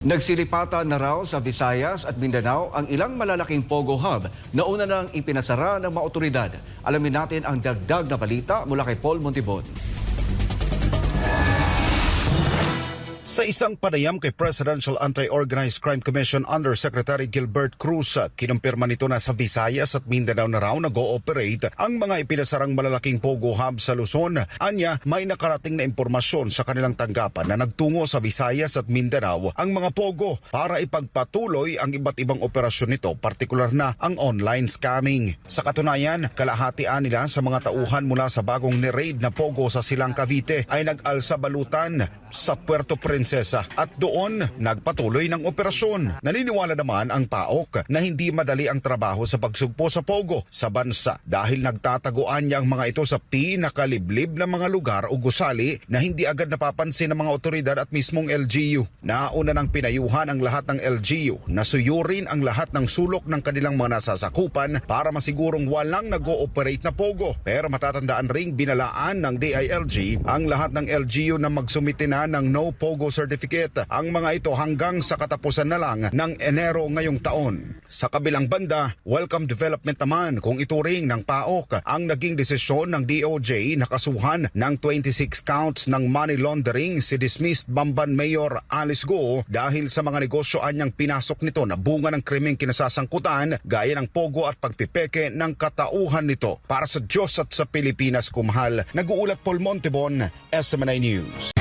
Nagsilipatan na raw sa Visayas at Mindanao ang ilang malalaking Pogo Hub na una nang ipinasara ng mga otoridad. Alamin natin ang dagdag na balita mula kay Paul Montibon. Sa isang panayam kay Presidential Anti-Organized Crime Commission Undersecretary Gilbert Cruz, kinumpirma nito na sa Visayas at Mindanao na raw nag-ooperate ang mga ipinasarang malalaking Pogo Hub sa Luzon. Anya, may nakarating na impormasyon sa kanilang tanggapan na nagtungo sa Visayas at Mindanao ang mga Pogo para ipagpatuloy ang iba't ibang operasyon nito, partikular na ang online scamming. Sa katunayan, kalahatian nila sa mga tauhan mula sa bagong ni-raid na Pogo sa Silang Cavite ay nag-alsa balutan sa Puerto Princesa at doon nagpatuloy ng operasyon. Naniniwala naman ang PAOK na hindi madali ang trabaho sa pagsugpo sa Pogo sa bansa dahil nagtataguan niya ang mga ito sa pinakaliblib na mga lugar o gusali na hindi agad napapansin ng mga otoridad at mismong LGU. Nauna nang pinayuhan ang lahat ng LGU na suyurin ang lahat ng sulok ng kanilang mga nasasakupan para masigurong walang nag-ooperate na Pogo. Pero matatandaan ring binalaan ng DILG ang lahat ng LGU na magsumite na ng No Pogo certificate, ang mga ito hanggang sa katapusan na lang ng Enero ngayong taon. Sa kabilang banda, welcome development naman kung ituring ng PAOK ang naging desisyon ng DOJ na kasuhan ng 26 counts ng money laundering si dismissed Bamban Mayor Alice Go dahil sa mga negosyoan niyang pinasok nito na bunga ng krimeng kinasasangkutan gaya ng Pogo at pagpipeke ng katauhan nito. Para sa Diyos at sa Pilipinas kumahal, nag-uulat Paul Montibon, SMNI News.